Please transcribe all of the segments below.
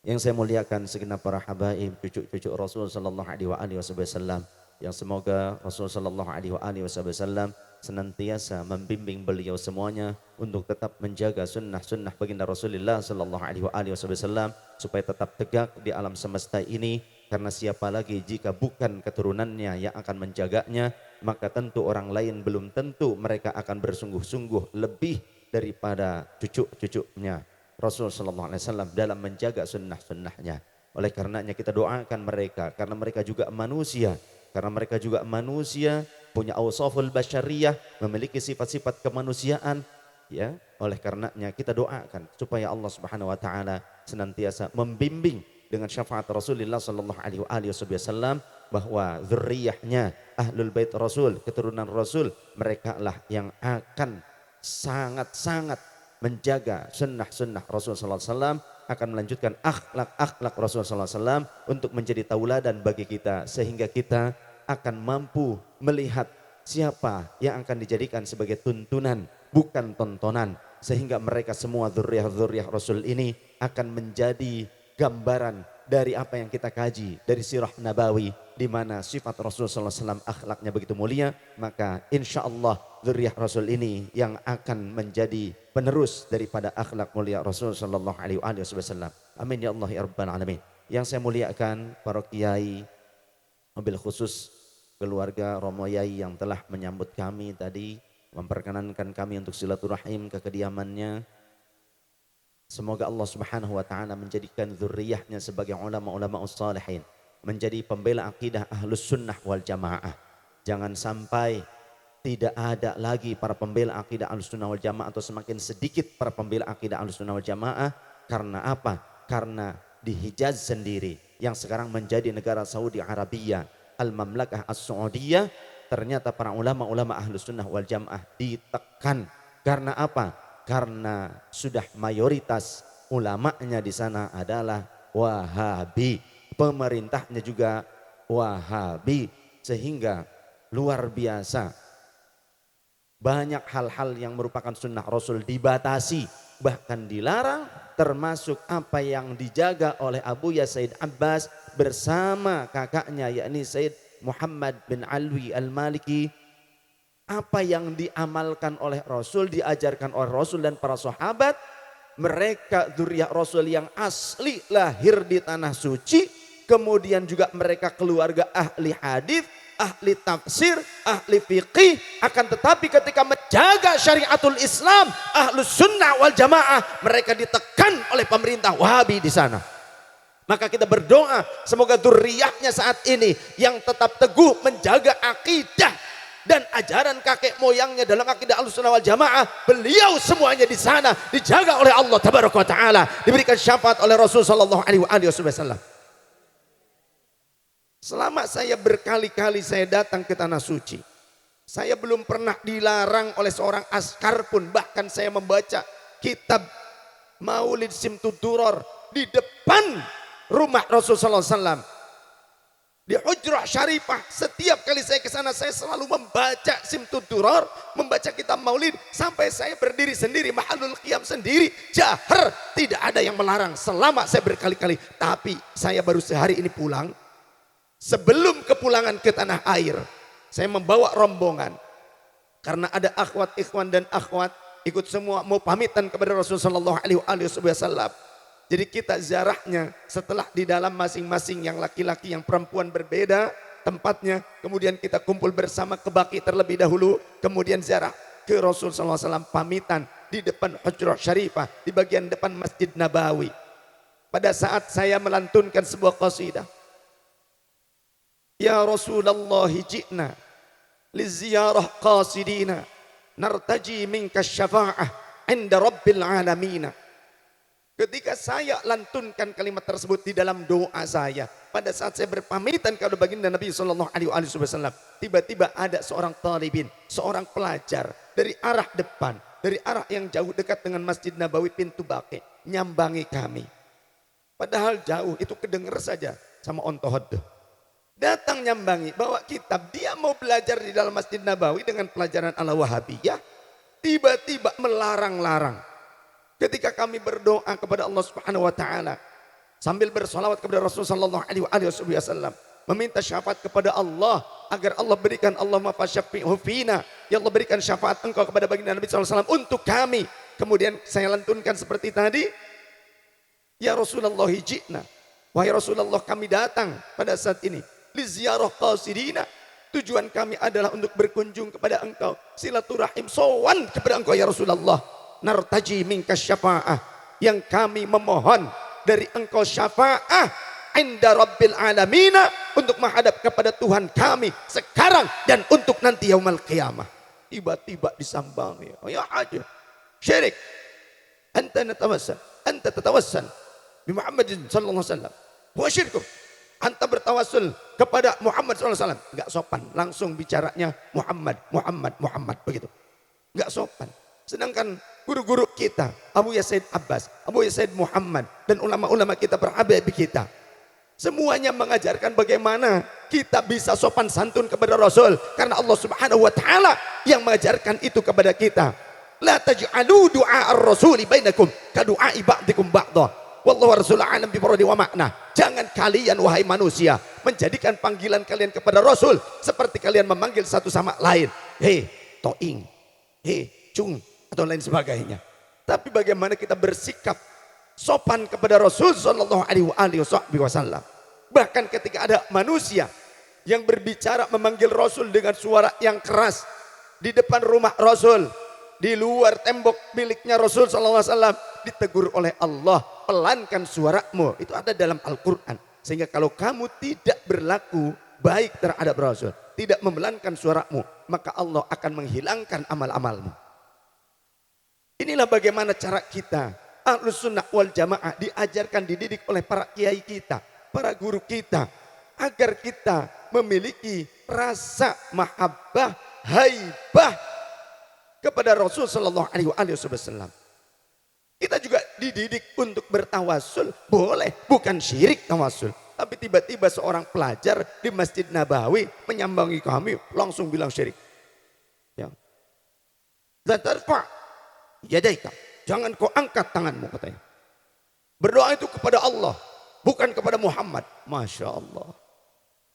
Yang saya muliakan segenap para habaib, cucu-cucu Rasul sallallahu alaihi wasallam, yang semoga Rasul sallallahu alaihi wasallam senantiasa membimbing beliau semuanya untuk tetap menjaga sunnah-sunnah baginda Rasulullah sallallahu alaihi wasallam supaya tetap tegak di alam semesta ini, karena siapa lagi jika bukan keturunannya yang akan menjaganya, maka tentu orang lain belum tentu mereka akan bersungguh-sungguh lebih daripada cucu-cucunya Rasul sallallahu alaihi wasallam dalam menjaga sunnah-sunnahnya. Oleh karenanya kita doakan mereka, karena mereka juga manusia, punya awsaful basyariyah, memiliki sifat-sifat kemanusiaan, ya. Oleh karenanya kita doakan supaya Allah Subhanahu wa taala senantiasa membimbing dengan syafaat Rasulullah sallallahu alaihi wasallam bahwa zurriyahnya ahlul bait Rasul, keturunan Rasul, mereka lah yang akan sangat-sangat menjaga sunnah-sunnah Rasul sallallahu alaihi wasallam, akan melanjutkan akhlak-akhlak Rasul sallallahu alaihi wasallam untuk menjadi tauladan bagi kita, sehingga kita akan mampu melihat siapa yang akan dijadikan sebagai tuntunan bukan tontonan, sehingga mereka semua dzurriyyah Rasul ini akan menjadi gambaran dari apa yang kita kaji dari sirah nabawi, di mana sifat Rasul sallallahu alaihi wasallam akhlaknya begitu mulia, maka insya Allah dzurriyyah Rasul ini yang akan menjadi penerus daripada akhlak mulia Rasul sallallahu alaihi wasallam. Amin ya Allah ya rabbal alamin. Yang saya muliakan para kiai, mobil khusus keluarga Romo Yai yang telah menyambut kami tadi, memperkenankan kami untuk silaturahim ke kediamannya. Semoga Allah Subhanahu wa taala menjadikan zurriyahnya sebagai ulama-ulama ussalihin, menjadi pembela akidah ahlus sunnah wal jamaah. Jangan sampai tidak ada lagi para pembela akidah ahlus sunnah wal jamaah, atau semakin sedikit para pembela akidah ahlus sunnah wal jamaah. Karena apa? Karena di Hijaz sendiri yang sekarang menjadi negara Saudi Arabia, Al-Mamlakah As-Saudiyah, ternyata para ulama-ulama ahlus sunnah wal jamaah ditekan. Karena apa? Karena sudah mayoritas ulamanya di sana adalah Wahabi, pemerintahnya juga Wahabi, sehingga luar biasa banyak hal-hal yang merupakan sunnah Rasul dibatasi, bahkan dilarang, termasuk apa yang dijaga oleh Abuya Said Abbas bersama kakaknya yakni Said Muhammad bin Alwi Al-Maliki. Apa yang diamalkan oleh Rasul, diajarkan oleh Rasul dan para sahabat, mereka dzurriyyah Rasul yang asli lahir di tanah suci, kemudian juga mereka keluarga ahli hadis, ahli tafsir, ahli fiqih, akan tetapi ketika menjaga syariatul Islam, ahlus sunnah wal jamaah, mereka ditekan oleh pemerintah Wahabi di sana. Maka kita berdoa semoga dzurriyyahnya saat ini yang tetap teguh menjaga akidah dan ajaran kakek moyangnya dalam akidah Ahlussunnah wal Jamaah, beliau semuanya di sana dijaga oleh Allah Tabaraka wa taala, diberikan syafaat oleh Rasul sallallahu alaihi wasallam. Selama saya berkali-kali saya datang ke tanah suci, saya belum pernah dilarang oleh seorang askar pun, bahkan saya membaca kitab Maulid Simtud Duror di depan rumah Rasul sallallahu alaihi wasallam di Hujrah Syarifah. Setiap kali saya ke sana saya selalu membaca Simtud Duror, membaca kitab Maulid, sampai saya berdiri sendiri, mahalul qiyam sendiri, jahar, tidak ada yang melarang selama saya berkali-kali. Tapi saya baru sehari ini pulang. Sebelum kepulangan ke tanah air, saya membawa rombongan karena ada akhwat, ikhwan dan akhwat ikut semua mau pamitan kepada Rasulullah sallallahu alaihi wasallam. Jadi kita ziarahnya setelah di dalam masing-masing, yang laki-laki yang perempuan berbeda tempatnya, kemudian kita kumpul bersama ke Baqi terlebih dahulu, kemudian ziarah ke Rasul sallallahu alaihi wasallam, pamitan di depan Hujrah Syarifah di bagian depan Masjid Nabawi. Pada saat saya melantunkan sebuah qasidah, Ya Rasulullah ji'na li ziyarah qasidina nartaji minka syafa'ah inda rabbil alamina. Ketika saya lantunkan kalimat tersebut di dalam doa saya, pada saat saya berpamitan kepada baginda Nabi sallallahu alaihi wasallam, tiba-tiba ada seorang talibin, seorang pelajar dari arah depan, dari arah yang jauh dekat dengan Masjid Nabawi pintu Baqi, nyambangi kami. Padahal jauh, itu kedengar saja sama ontohod. Datang nyambangi, bawa kitab, dia mau belajar di dalam Masjid Nabawi dengan pelajaran ala Wahabiyah, tiba-tiba melarang-larang. Ketika kami berdoa kepada Allah Subhanahu wa taala, sambil bersolawat kepada Rasulullah SAW, meminta syafaat kepada Allah agar Allah berikan, Allahumma fasyafi'hu fina, ya Allah berikan syafaat engkau kepada baginda Nabi SAW untuk kami. Kemudian saya lantunkan seperti tadi, ya Rasulullah ji'na, wahai Rasulullah kami datang pada saat ini li ziyarah qasidina, tujuan kami adalah untuk berkunjung kepada engkau, silaturahim, sowan kepada engkau ya Rasulullah, nartaji minka syafa'ah, yang kami memohon dari engkau syafaah inda rabbil alamina, untuk menghadap kepada Tuhan kami sekarang dan untuk nanti yaumul qiyamah. Tiba-tiba disambangi, ya aja syirik, anta natawassal, anta tatawassal bi Muhammadin sallallahu alaihi wasallam wa syirku, anta bertawassul kepada Muhammad sallallahu alaihi wasallam. Enggak sopan, langsung bicaranya Muhammad begitu, enggak sopan. Sedangkan guru-guru kita, Abu Yazid Abbas, Abu Yazid Muhammad, dan ulama-ulama kita, berhabib kita, semuanya mengajarkan bagaimana kita bisa sopan santun kepada Rasul, karena Allah Subhanahu wa taala yang mengajarkan itu kepada kita. La taj'alu du'a ar-rasuli bainakum ka du'ai ba'dikum ba'dha wallahu rasul alam bi muradi wa makna. Jangan kalian wahai manusia menjadikan panggilan kalian kepada Rasul seperti kalian memanggil satu sama lain, hei toing, hei cung, atau lain sebagainya. Tapi bagaimana kita bersikap sopan kepada Rasul sallallahu alaihi wasallam. Bahkan ketika ada manusia yang berbicara memanggil Rasul dengan suara yang keras di depan rumah Rasul, di luar tembok miliknya Rasul sallallahu alaihi wasallam, ditegur oleh Allah, pelankan suaramu. Itu ada dalam Al-Qur'an. Sehingga kalau kamu tidak berlaku baik terhadap Rasul, tidak memelankan suaramu, maka Allah akan menghilangkan amal-amalmu. Inilah bagaimana cara kita Ahlus Sunnah wal Jamaah diajarkan, dididik oleh para kiai kita, para guru kita, agar kita memiliki rasa mahabbah, haibah kepada Rasul sallallahu alaihi wasallam. Kita juga dididik untuk bertawasul, boleh, bukan syirik tawasul. Tapi tiba-tiba seorang pelajar di Masjid Nabawi menyambangi kami, langsung bilang syirik. Ya. Zatarfa yadaika, jangan kau angkat tanganmu, katanya. Berdoa itu kepada Allah, bukan kepada Muhammad. Masya Allah,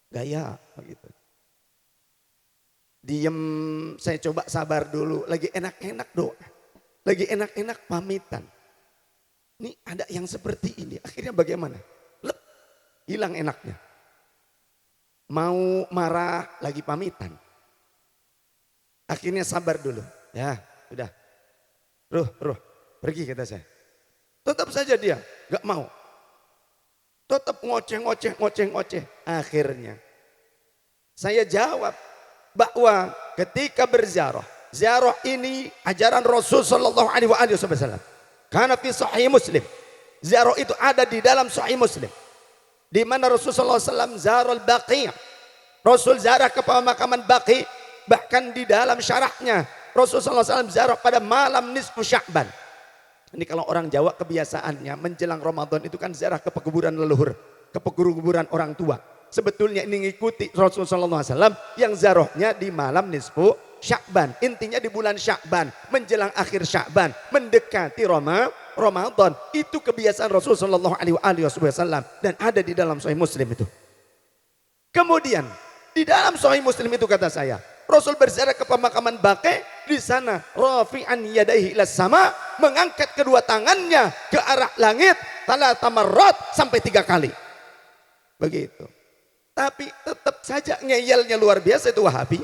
gaya begitu. Diem, saya coba sabar dulu. Lagi enak-enak doa, lagi enak-enak pamitan. Ini ada yang seperti ini, akhirnya bagaimana? Lep, hilang enaknya. Mau marah lagi pamitan. Akhirnya sabar dulu. Ya, sudah. Ruh, pergi, kata saya. Tetap saja dia gak mau. Tetap ngoceh. Akhirnya saya jawab bahwa ketika berziarah, ziarah ini ajaran Rasul sallallahu alaihi wasallam. Karena fi sahih Muslim, ziarah itu ada di dalam sahih Muslim, di mana Rasul sallallahu alaihi wasallam ziarah al-Baqi'. Rasul ziarah ke pemakaman Baqi', bahkan di dalam syarahnya Rasulullah SAW ziarah pada malam nisfu Sya'ban. Ini kalau orang Jawa kebiasaannya menjelang Ramadan itu kan ziarah ke pekuburan leluhur, ke pekuburan orang tua. Sebetulnya ini mengikuti Rasulullah SAW yang ziarahnya di malam nisfu Sya'ban. Intinya di bulan Sya'ban, menjelang akhir Sya'ban, mendekati Ramadan. Itu kebiasaan Rasulullah SAW dan ada di dalam Sahih Muslim itu. Kemudian di dalam Sahih Muslim itu kata saya, Rasul berziarah ke pemakaman Baqi', di sana rafi'an yadaihi ilas sama, mengangkat kedua tangannya ke arah langit, talata marrat, sampai 3 kali. Begitu. Tapi tetap saja ngeyelnya luar biasa itu Wahabi.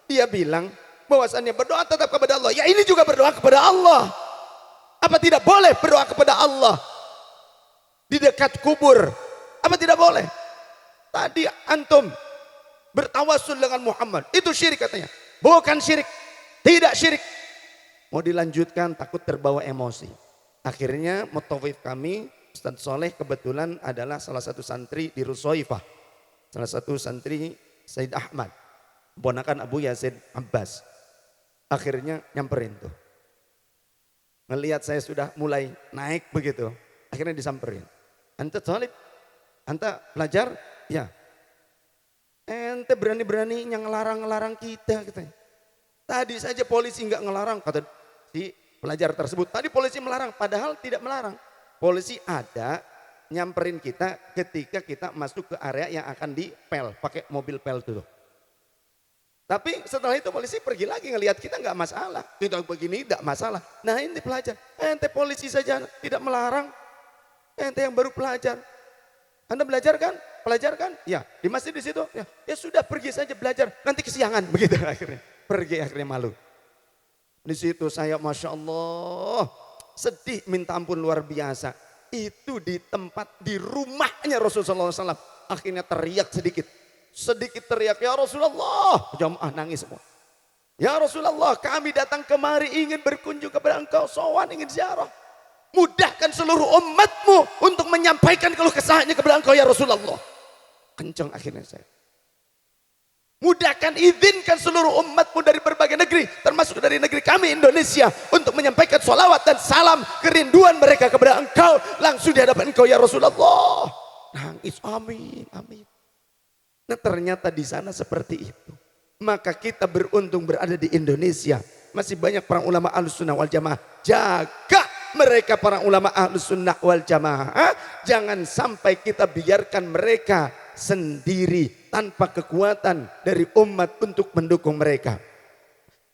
Dia bilang bahwasannya berdoa tetap kepada Allah. Ya ini juga berdoa kepada Allah. Apa tidak boleh berdoa kepada Allah di dekat kubur? Apa tidak boleh? Tadi antum bertawassul dengan Muhammad, itu syirik katanya. Bukan syirik, tidak syirik. Mau dilanjutkan takut terbawa emosi. Akhirnya mutawif kami, Ustaz Soleh kebetulan adalah salah satu santri di Rusoifah, salah satu santri Said Ahmad, ponakan Abu Yazid Abbas. Akhirnya nyamperin tuh, ngelihat saya sudah mulai naik begitu, akhirnya disamperin. Anta talib, anta pelajar, ya. Ente berani-berani yang ngelarang-ngelarang kita, katanya. Tadi saja polisi nggak ngelarang, kata si pelajar tersebut. Tadi polisi melarang, padahal tidak melarang. Polisi ada nyamperin kita ketika kita masuk ke area yang akan dipel, pakai mobil pel dulu. Tapi setelah itu polisi pergi lagi ngelihat kita nggak masalah. Kita begini nggak masalah. Nah ini pelajar, ente polisi saja tidak melarang. Ente yang baru pelajar. Anda belajar kan? Pelajar kan? Ya, di masjid di situ. Ya, ya sudah pergi saja belajar. Nanti kesiangan begitu akhirnya. Pergi akhirnya malu. Di situ saya Masya Allah sedih minta ampun luar biasa. Itu di tempat di rumahnya Rasulullah SAW. Akhirnya teriak sedikit. Sedikit teriak, ya Rasulullah. Jamaah nangis semua. Ya Rasulullah, kami datang kemari ingin berkunjung kepada engkau. Sowan ingin ziarah. Mudahkan seluruh umatmu untuk menyampaikan keluh kesahnya kepada engkau ya Rasulullah. Kencang akhirnya saya. Mudahkan, izinkan seluruh umatmu dari berbagai negeri, termasuk dari negeri kami Indonesia, untuk menyampaikan sholawat dan salam kerinduan mereka kepada engkau langsung di hadapan engkau ya Rasulullah. Nangis, amin, amin. Nah ternyata di sana seperti itu. Maka kita beruntung berada di Indonesia. Masih banyak para ulama Ahlussunnah wal Jamaah. Jaga mereka para ulama Ahlussunnah wal Jamaah. Jangan sampai kita biarkan mereka sendiri tanpa kekuatan dari umat untuk mendukung mereka.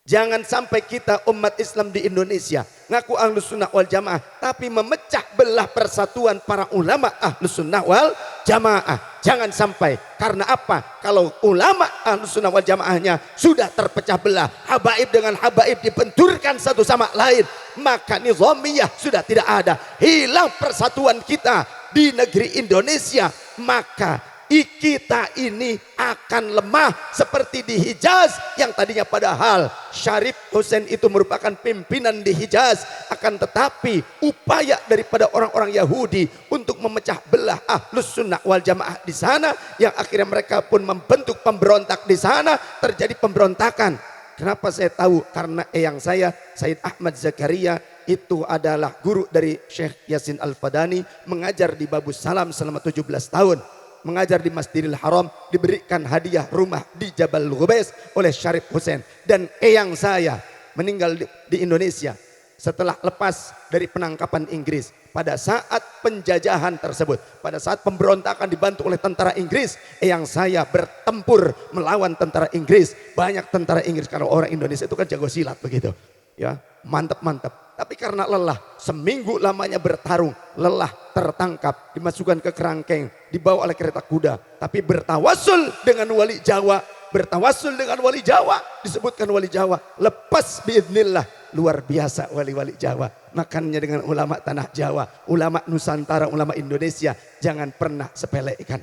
Jangan sampai kita umat Islam di Indonesia ngaku Ahlussunnah wal Jamaah tapi memecah belah persatuan para ulama Ahlussunnah wal Jamaah. Jangan sampai, karena apa? Kalau ulama Ahlussunnah wal Jamaahnya sudah terpecah belah, habaib dengan habaib dibenturkan satu sama lain, maka nizamiyah sudah tidak ada. Hilang persatuan kita di negeri Indonesia, maka kita ini akan lemah seperti di Hijaz yang tadinya padahal Syarif Hussein itu merupakan pimpinan di Hijaz, akan tetapi upaya daripada orang-orang Yahudi untuk memecah belah Ahlussunnah wal Jamaah di sana, yang akhirnya mereka pun membentuk pemberontak di sana, terjadi pemberontakan. Kenapa saya tahu? Karena eyang saya Said Ahmad Zakaria itu adalah guru dari Syekh Yasin Al-Fadani, mengajar di Babus Salam selama 17 tahun. Mengajar di Masjidil Haram, diberikan hadiah rumah di Jabal Ghubais oleh Syarif Hussein. Dan eyang saya meninggal di Indonesia setelah lepas dari penangkapan Inggris. Pada saat penjajahan tersebut, pada saat pemberontakan dibantu oleh tentara Inggris, eyang saya bertempur melawan tentara Inggris. Banyak tentara Inggris, karena orang Indonesia itu kan jago silat begitu. Ya, mantap-mantap. Tapi karena lelah, seminggu lamanya bertarung, lelah, tertangkap, dimasukkan ke kerangkeng, dibawa oleh kereta kuda. Tapi bertawasul dengan wali Jawa, bertawasul dengan wali Jawa, disebutkan wali Jawa, lepas biiznillah. Luar biasa wali-wali Jawa. Makannya dengan ulama tanah Jawa, ulama Nusantara, ulama Indonesia. Jangan pernah sepelekan.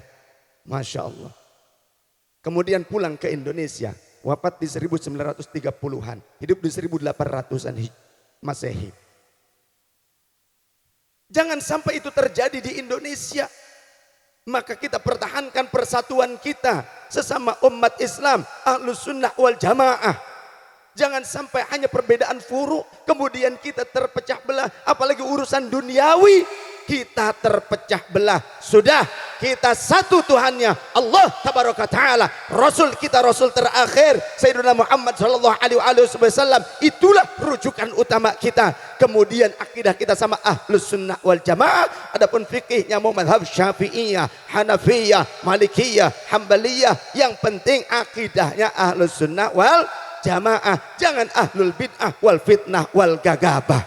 Masya Allah. Kemudian pulang ke Indonesia, wafat di 1930-an, hidup di 1800-an Masehi. Jangan sampai itu terjadi di Indonesia. Maka kita pertahankan persatuan kita sesama umat Islam Ahlussunnah wal Jamaah. Jangan sampai hanya perbedaan furu kemudian kita terpecah belah, apalagi urusan duniawi kita terpecah belah. Sudah, kita satu Tuhannya Allah tabaraka taala. Rasul kita, Rasul terakhir Sayyidina Muhammad sallallahu alaihi wasallam, itulah rujukan utama kita. Kemudian akidah kita sama Ahlussunnah wal Jamaah. Adapun fikihnya mau mazhab Syafi'iyah, Hanafiyah, Malikiyah, Hambaliyah, yang penting akidahnya Ahlussunnah wal Jamaah. Jangan ahlul bid'ah wal fitnah wal gagabah.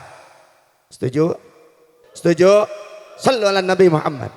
Setuju? Setuju? Sallu ala Nabi Muhammad.